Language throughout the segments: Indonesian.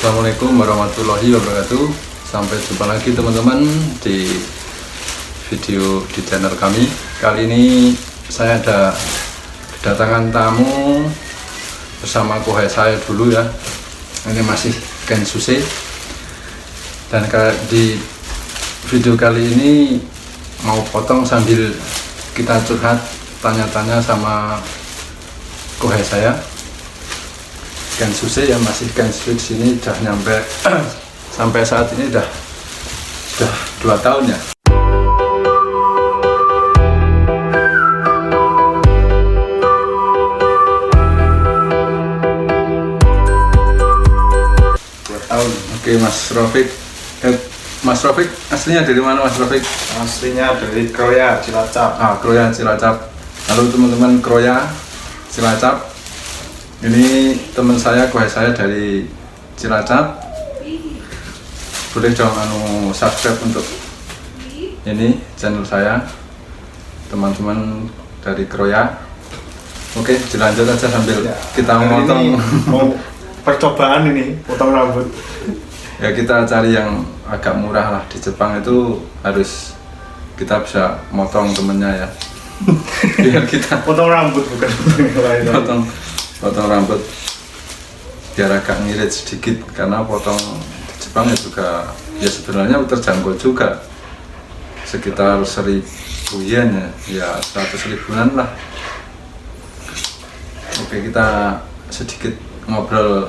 Assalamualaikum warahmatullahi wabarakatuh. Sampai jumpa lagi teman-teman di video di channel kami. Kali ini saya ada kedatangan tamu bersama kohai saya dulu ya. Ini masih Ken Suse. Dan di video kali ini mau potong sambil kita curhat, tanya-tanya sama kohai saya Ken Suse ya, masih Ken Switch ini udah nyampe sampai saat ini udah 2 tahun ya. Oke, Mas Rofik. Mas Rofik aslinya dari mana, Mas Rofik? Aslinya dari Kroya, Cilacap. Kroya, Cilacap. Halo teman-teman Kroya, Cilacap. Ini teman saya, kohai saya dari Cilacap. Boleh dong subscribe untuk ini channel saya, teman-teman dari Kroya. Oke, dilanjut aja sambil ya, kita memotong. Mau percobaan ini, potong rambut. Ya, kita cari yang agak murah lah. Di Jepang itu harus kita bisa motong temennya ya. Biar kita potong rambut bukan potong rambut biar agak ngirit sedikit, karena potong di Jepang ya juga ya sebenarnya terjangkau juga, sekitar 1.000 yen ya 100 ribuan lah. Oke, kita sedikit ngobrol,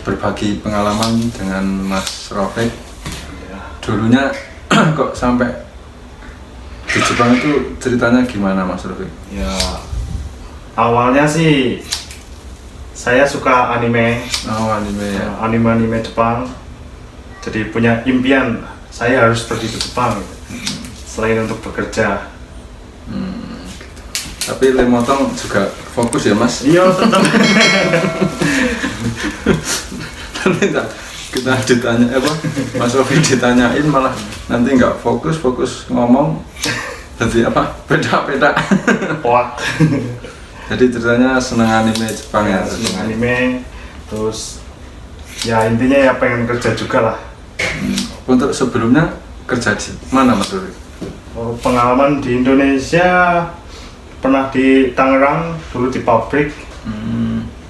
berbagi pengalaman dengan Mas Rofik. Dulunya kok sampai di Jepang itu ceritanya gimana, Mas Rofik? Ya, awalnya sih saya suka anime. Anime ya. Anime Jepang. Jadi punya impian saya harus pergi ke Jepang selain untuk bekerja. Tapi lemotong juga fokus ya, Mas? Iya, tetap. Nanti kita ditanya Mas Rofi ditanyain malah nanti nggak fokus ngomong. Jadi beda Wah. Jadi ceritanya senang anime Jepang ya? Senang anime, terus ya intinya ya pengen kerja juga lah. Untuk sebelumnya kerja di mana, Mas Rofi? Pengalaman di Indonesia pernah di Tangerang, dulu di pabrik.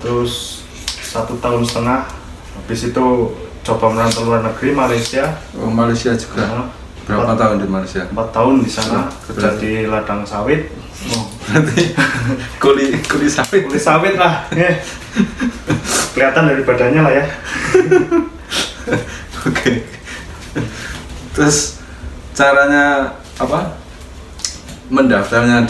Terus 1,5 tahun, habis itu coba merantau luar negeri, Malaysia. Malaysia juga. Berapa tahun di Malaysia? 4 tahun di sana, kerja di ladang sawit. Berarti kuli sawit. Kuli sawit lah. Kelihatan dari badannya lah ya. Oke. Terus caranya mendaftarnya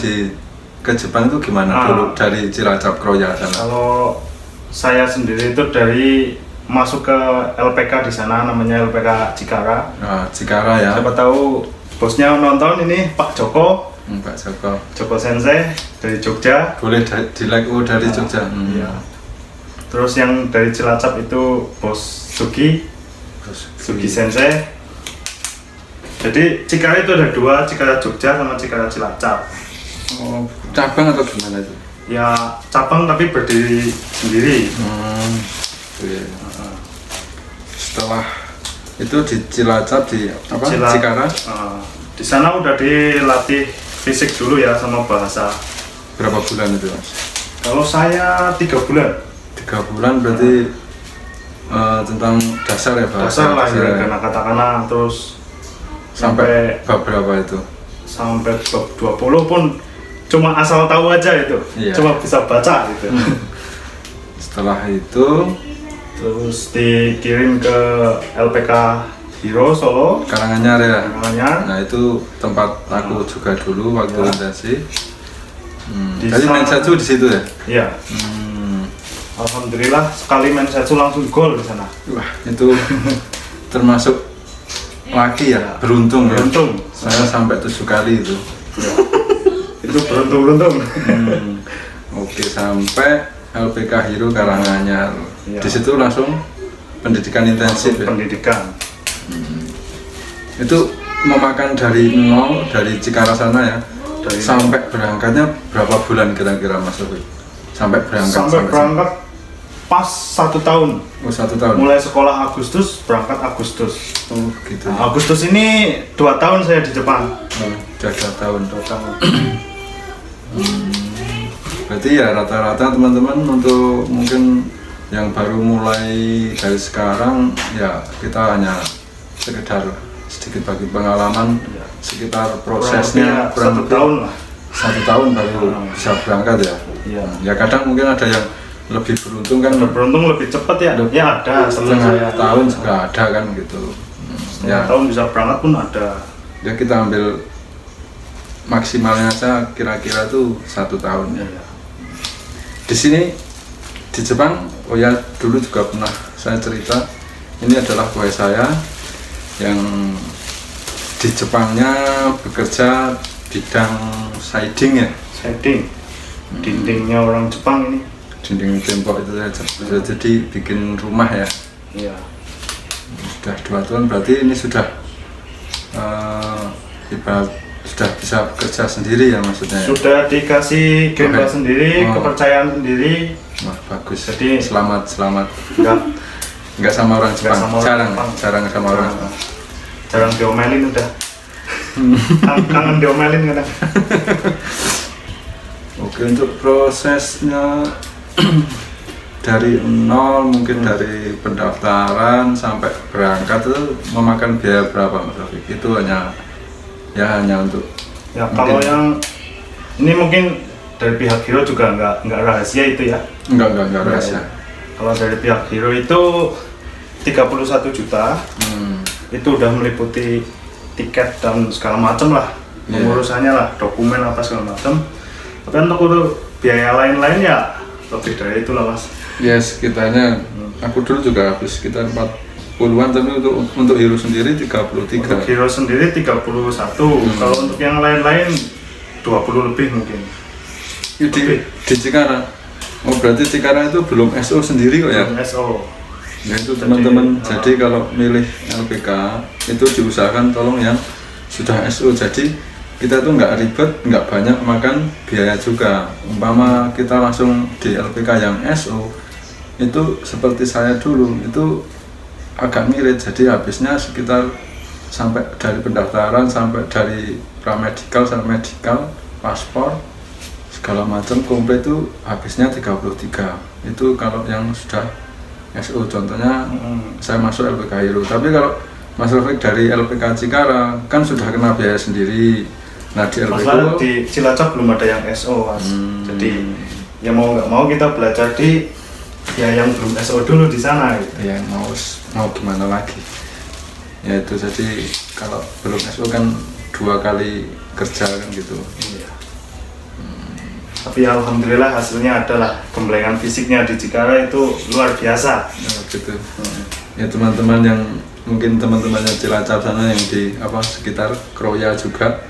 ke Jepang itu gimana dulu dari Cilacap Kroya sana? Kalau saya sendiri itu dari masuk ke LPK di sana, namanya LPK Cikara. Cikara ya. Siapa tahu bosnya nonton ini, Pak Joko. Pak Joko Sensei dari Jogja. Boleh di-like dari Jogja. Iya. Terus yang dari Cilacap itu Bos Sugi Sensei. Jadi Cikara itu ada 2, Cikara Jogja sama Cikara Cilacap. Cabang atau gimana itu? Ya cabang tapi berdiri sendiri. Setelah itu di Cilacap Cikara. Di sana udah dilatih fisik dulu ya sama bahasa. Berapa bulan itu, Mas? Kalau saya 3 bulan. 3 bulan berarti tentang dasar ya, bahasa. Dasar lah ya, kata-kata terus sampai bab berapa itu? Sampai bab 20 pun cuma asal tahu aja itu. Iya. Cuma bisa baca gitu. Setelah itu terus dikirim ke LPK Hiro Solo, Karanganyar ya. Nah, itu tempat aku juga dulu waktu orientasi. Jadi Mensetsu di situ ya? Iya. Alhamdulillah sekali Mensetsu langsung gol di sana. Wah, itu termasuk laki ya, beruntung. Saya sampai 7 kali itu. Itu beruntung. Oke, sampai LPK Hiro Karanganyar. Di situ langsung pendidikan intensif ya? Pendidikan. Itu memakan dari nol, dari Cikara sana ya, sampai berangkatnya berapa bulan kira-kira, Mas Rofi? Sampai berangkat pas 1 tahun. Oh 1 tahun. Mulai sekolah Agustus, berangkat Agustus. Oh gitu. Nah, Agustus ini 2 tahun saya di Jepang. Oh, udah 2 tahun. 2 tahun. Berarti ya rata-rata teman-teman untuk mungkin yang baru mulai dari sekarang ya kita hanya sekedar sedikit bagi pengalaman sekitar prosesnya kurang lebih 1 tahun lah. 1 tahun baru bisa berangkat ya. Iya. Ya kadang mungkin ada yang lebih beruntung kan. Beruntung lebih cepat ya. Ya ada setengah tahun juga ada kan gitu. Ya tahun bisa berangkat pun ada. Ya kita ambil maksimalnya aja kira-kira tuh 1 tahun ya. Di sini di Jepang, oh ya dulu juga pernah saya cerita, ini adalah kue saya yang di Jepangnya bekerja bidang siding ya. Siding, dindingnya orang Jepang ini. Dinding tembok itu saja, jadi bikin rumah ya. Iya. Sudah 2 tahun berarti ini sudah ibarat sudah bisa bekerja sendiri ya maksudnya ya? Sudah dikasih gembel sendiri, kepercayaan sendiri. Wah bagus, jadi selamat enggak sama orang Jepang, jarang sama orang Jepang. Jarang diomelin udah. Kangen diomelin kadang. Oke, untuk prosesnya dari nol mungkin dari pendaftaran sampai berangkat itu memakan biaya berapa Mas Rafiq? Itu hanya untuk ya kalau yang ini mungkin dari pihak Hero juga nggak rahasia itu ya. Enggak rahasia. Kalau dari pihak Hero itu 31 juta. Itu udah meliputi tiket dan segala macam lah, pengurusannya lah, dokumen apa segala macam. Tapi untuk biaya lain-lain ya lebih dari itu lah Mas. Ya sekitarnya, aku dulu juga habis sekitar 40-an, tapi untuk Hero sendiri 33. Untuk Hero sendiri 31. Kalau untuk yang lain-lain 20 lebih mungkin. Di Cikarang. Oh berarti Cikarang itu belum SO sendiri kok ya? Belum SO. Ya itu teman-teman, jadi kalau milih LPK itu diusahakan tolong yang sudah SO, jadi kita tuh nggak ribet, nggak banyak makan biaya juga. Umpama kita langsung di LPK yang SO itu seperti saya dulu itu agak mirip, jadi habisnya sekitar sampai dari pendaftaran sampai dari pramedikal sampai medical, paspor segala macam komplit itu habisnya 33. Itu kalau yang sudah SO, contohnya saya masuk LPK Hero. Tapi kalau Mas Rafiq dari LPK Cikarang kan sudah kena biaya sendiri. Nah di LPK masalah di Cilacap belum ada yang SO Mas. Jadi ya mau nggak mau kita belajar di ya yang belum SO dulu di sana gitu. Ya mau gimana lagi. Ya itu, jadi kalau belum SO kan 2 kali kerja kan gitu. Iya. Tapi alhamdulillah hasilnya adalah gemblengan fisiknya di Cikarang itu luar biasa. Gitu. Ya teman-teman yang mungkin teman-temannya Cilacap sana yang di sekitar Kroya juga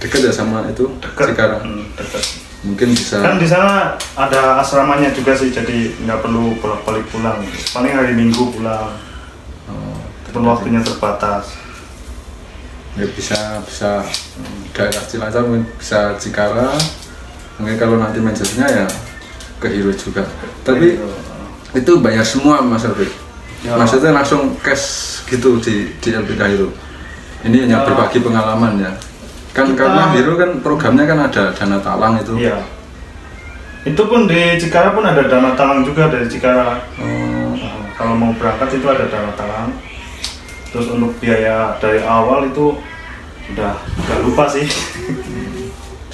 dekat ya sama itu Cikarang. Dekat. Mungkin bisa. Kan di sana ada asramanya juga sih, jadi nggak perlu bolak-balik pulang. Paling hari Minggu pulang. Pun waktunya terbatas. Ya bisa daerah Cilacap, bisa Cikarang. Mungkin kalau nanti manajernya ya ke Hero juga. Tapi itu bayar semua Mas Rafiq. Ya. Maksudnya langsung cash gitu di LPK Hero. Ini hanya berbagi pengalaman ya. Kan karena Hero kan programnya kan ada dana talang itu. Iya. Itu pun di Cikarang pun ada dana talang juga dari Cikarang. Kalau mau berangkat itu ada dana talang. Terus untuk biaya dari awal itu udah lupa sih.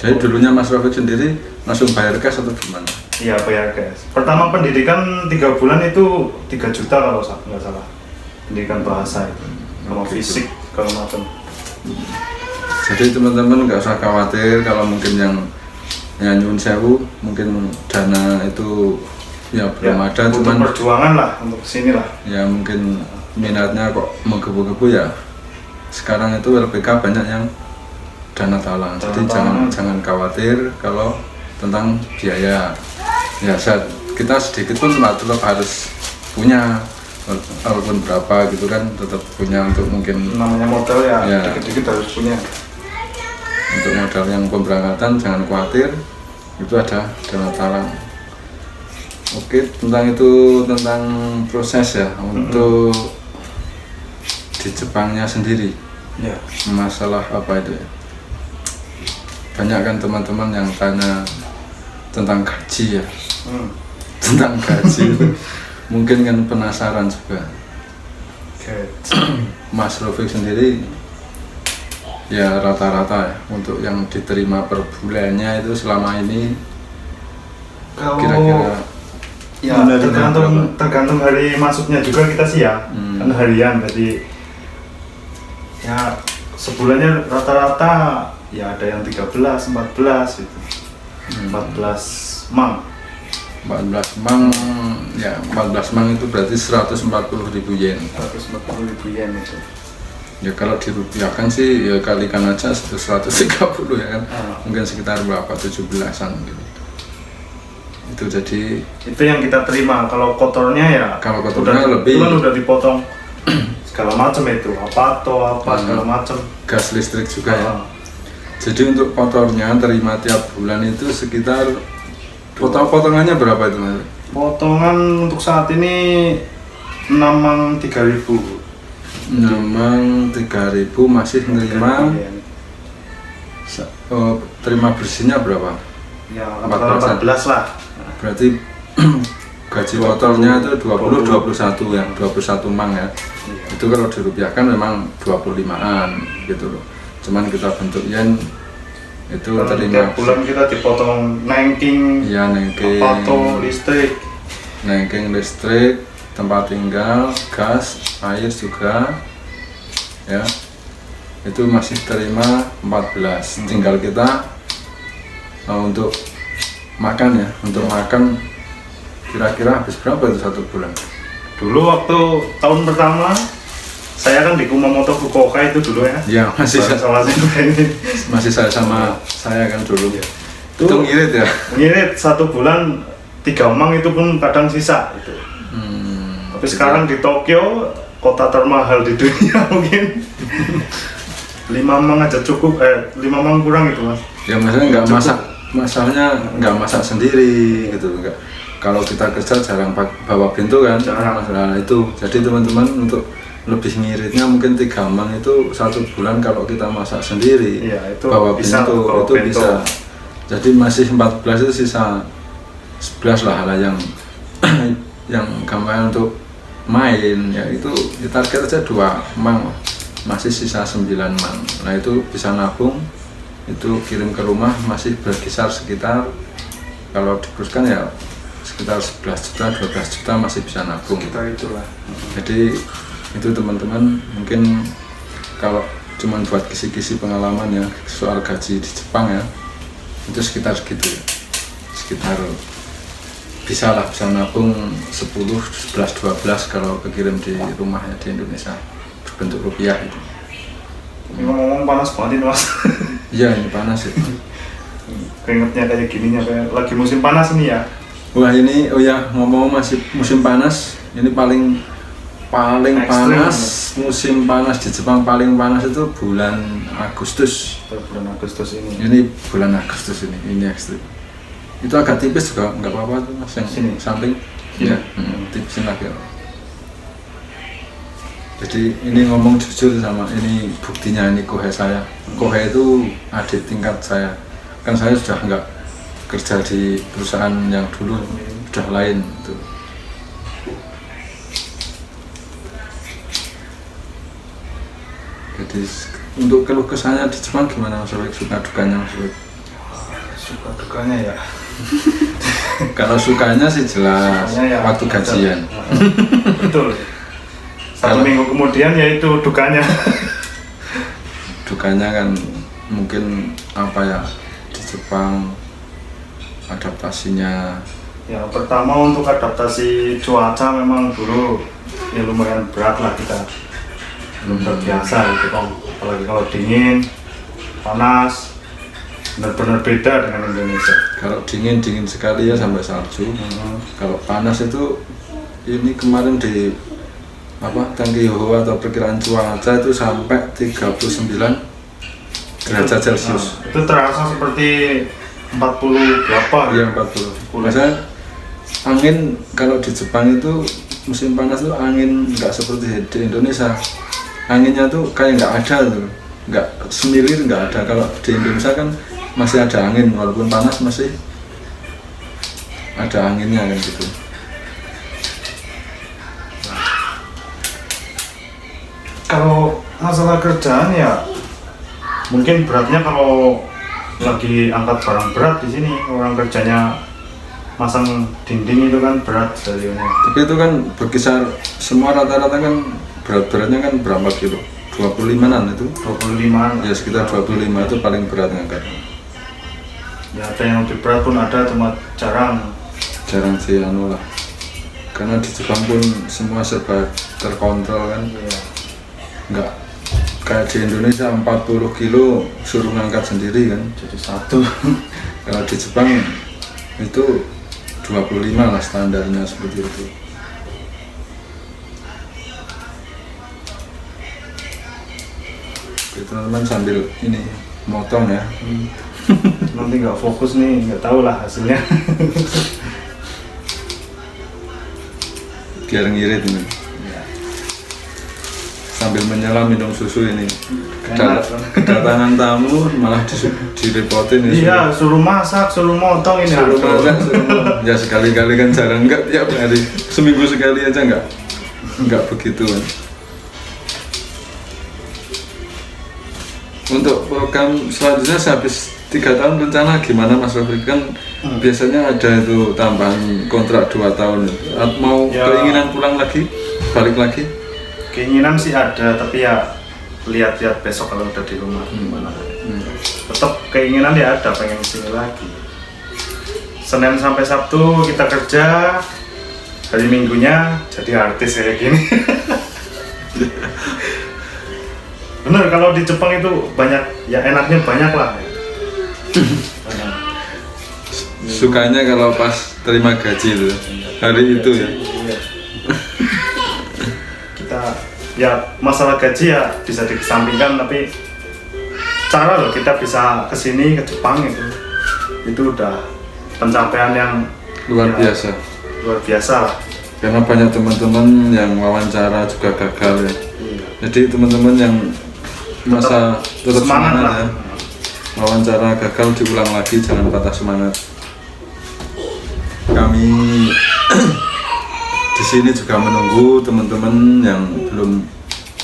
Jadi dulunya Mas Rafiq sendiri langsung bayar cash atau gimana? Iya bayar cash. Pertama pendidikan 3 bulan itu 3 juta kalau nggak salah. Pendidikan bahasa itu, sama fisik kalau macam. Jadi teman-teman nggak usah khawatir kalau mungkin yang nyuwun sewu mungkin dana itu ya belum ada. Untuk cuman perjuangan lah untuk sini lah. Ya mungkin minatnya kok menggebu-gebu ya. Sekarang itu LPK banyak yang dana talang, jadi jangan khawatir kalau tentang biaya. Ya kita sedikit pun tetap harus punya, walaupun berapa gitu kan tetap punya untuk mungkin namanya modal ya dikit-dikit harus punya. Untuk modal yang pemberangkatan jangan khawatir, itu ada dana talang. Oke, tentang itu, tentang proses ya untuk di Jepangnya sendiri. Ya. Masalah apa itu ya? Banyak kan teman-teman yang tanya tentang gaji ya. Tentang gaji itu mungkin kan penasaran juga. Mas Rofik sendiri ya rata-rata ya untuk yang diterima per bulannya itu selama ini Kalau kira-kira ya tergantung hari masuknya juga kita sih ya, kan harian, jadi ya sebulannya rata-rata ya ada yang 13, 14 gitu, 14 mang. 14 mang ya, 14 mang itu berarti 140.000 yen. 140.000 yen itu. Ya kalau dirupiahkan sih ya kalikan aja 130 ya kan. Mungkin sekitar berapa, 17-an gitu. Itu jadi itu yang kita terima. Kalau kotornya ya kalau kotornya lebih, itu kan udah dipotong segala macam itu, segala macam, gas listrik juga ya. Jadi untuk kotornya terima tiap bulan itu sekitar potongannya berapa itu Mas? Potongan untuk saat ini 6 mang 3.000. 6 mang 3.000 masih menerima terima bersihnya berapa? Ya 14 lah. Berarti gaji kotornya itu 21 ya, 21 mang ya. Iya. Itu kalau dirupiahkan memang 25-an gitu loh. Cuman kita bentuk yen itu Karena terima tiap bulan kita dipotong nengking, ya, nengking listrik, tempat tinggal, gas, air juga ya. Itu masih terima 14. Tinggal kita untuk makan ya, untuk makan kira-kira habis berapa itu satu bulan? Dulu waktu tahun pertama saya kan di Kumamoto Fukuoka itu dulu ya. Ya masih saya sama saya kan dulu. Ya. Itu ngirit ya? Ngirit 1 bulan 3 mang itu pun kadang sisa itu. Tapi sekarang di Tokyo, kota termahal di dunia mungkin 5 mang aja cukup, 5 mang kurang itu Mas. Ya maksudnya nggak masak, masalahnya nggak masak sendiri gitu, nggak. Kalau kita kerja jarang bawa bento kan, masalah itu. Jadi teman-teman untuk lebih ngiritnya mungkin 3 mang itu 1 bulan kalau kita masak sendiri. Iya, itu bawa bisa, bento itu bento. bisa. Jadi masih 14 itu sisa 11 lah hal yang yang gampang untuk main ya, itu ya target aja 2 mang, masih sisa 9 mang. Nah itu bisa nabung, itu kirim ke rumah masih berkisar sekitar, kalau dikurskan ya sekitar 11 juta, 12 juta masih bisa nabung. Kita itulah. Jadi itu teman-teman mungkin kalau cuman buat kisi-kisi pengalaman ya soal gaji di Jepang ya, itu sekitar segitu ya, sekitar bisa nabung 10, 11, 12 kalau kekirim di rumah ya di Indonesia berbentuk rupiah itu. Ini ngomong panas banget ini Mas. Iya ini panas ya. Keringetnya kayak gininya, kayak lagi musim panas ini ya. Wah ini, oh ya ngomong masih musim panas, ini paling panas, musim panas di Jepang paling panas itu bulan Agustus. Bulan Agustus ini. Ini bulan Agustus ini ekstrim. Itu agak tipis juga, nggak apa-apa tuh Mas, yang sini samping. Ya, tipisin lagi. Jadi ini ngomong jujur sama, ini buktinya, ini Kohei saya. Kohei itu adik tingkat saya. Kan saya sudah nggak kerja di perusahaan yang dulu, sudah lain itu. Jadi untuk keluh kesahnya di Jepang gimana Mas Wik? Suka dukanya Mas Wik? Suka dukanya ya. Kalau sukanya sih jelas ya, waktu gajian. Betul. 1 minggu kemudian yaitu dukanya. Dukanya kan mungkin apa ya, di Jepang adaptasinya. Ya pertama untuk adaptasi cuaca memang dulu ya lumayan berat lah, kita belum terbiasa gitu kan, apalagi kalau dingin, panas, benar-benar beda dengan Indonesia. Kalau dingin sekali ya sampai salju. Kalau panas itu, ini kemarin di Tenggihou atau perkiraan cuaca itu sampai 39 derajat Celcius. Itu terasa seperti 40 berapa Iya gitu. 40. Biasanya angin kalau di Jepang itu musim panas tuh angin nggak seperti di Indonesia. Anginnya tuh kayak nggak ada tuh, nggak semilir, nggak ada. Kalau di Indonesia kan masih ada angin, walaupun panas masih ada anginnya kan gitu. Kalau masalah kerjaan ya mungkin beratnya kalau lagi angkat barang berat di sini orang kerjanya masang dinding itu kan berat stadionnya. Tapi itu kan berkisar semua rata-rata kan beratnya kan berapa kilo? 25-an itu? 25-an. Ya sekitar 25 itu paling berat ngangkat. Ya ada yang lebih berat pun ada, cuma jarang Sih anu lah. Karena di Jepang pun semua serba terkontrol kan. ya. Nggak kayak di Indonesia 40 kilo suruh ngangkat sendiri kan. Jadi satu. Kalau di Jepang itu 25 lah standarnya seperti itu. Oke, teman-teman sambil ini motong ya. Nanti nggak fokus nih, nggak tahu lah hasilnya. Biar ngirit ini. Sambil menyelam minum susu ini. Kedatangan tamu malah direpotin ya. Iya, suruh masak, suruh motong ini. Suruh masak, ya sekali-kali kan jarang, enggak tiap hari, seminggu sekali aja enggak begitu kan. Untuk program selanjutnya sehabis 3 tahun rencana gimana Mas Raffi? Kan biasanya ada itu tambahan kontrak 2 tahun. Mau ya, keinginan pulang lagi, balik lagi? Keinginan sih ada, tapi ya lihat-lihat besok kalau udah di rumah gimana. Tetap keinginan ya ada, pengen sini lagi. Senin sampai Sabtu kita kerja, hari Minggunya jadi artis kayak gini. Bener, kalau di Jepang itu banyak, ya enaknya banyak lah. Banyak. Sukanya kalau pas terima gaji itu, hari itu ya. Iya. Kita ya masalah gaji ya bisa dikesampingkan, tapi cara loh kita bisa kesini ke Jepang itu udah pencapaian yang Luar ya, biasa lah. Karena banyak teman-teman yang wawancara juga gagal ya. Iya. Jadi teman-teman yang tetap semangat lah. ya. Wawancara gagal diulang lagi, jangan patah semangat. Kami di sini juga menunggu teman-teman yang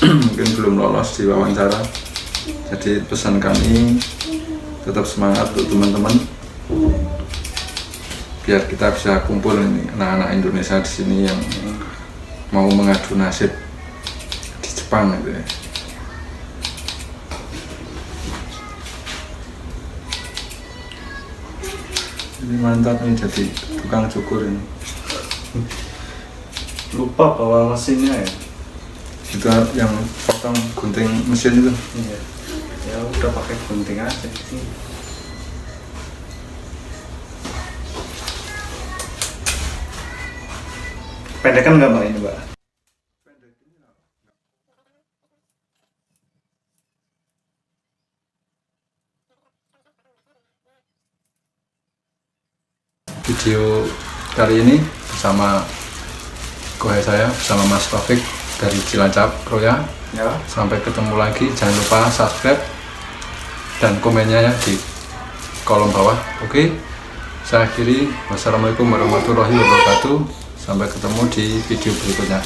mungkin belum lolos di wawancara. Jadi pesan kami tetap semangat untuk teman-teman, biar kita bisa kumpul ini anak-anak Indonesia di sini yang mau mengadu nasib di Jepang gitu ya. Ini mantap nih jadi tukang cukur ini. Lupa bawa mesinnya ya. Itu yang potong gunting mesin itu. Iya. Ya udah pakai gunting aja di sini. Pendekan nggak Mbak ini Mbak? Video kali ini bersama kohai saya, bersama Mas Taufik dari Cilacap, Roya. Ya. Sampai ketemu lagi, jangan lupa subscribe dan komennya ya di kolom bawah. Oke, saya akhiri. Wassalamualaikum warahmatullahi wabarakatuh. Sampai ketemu di video berikutnya.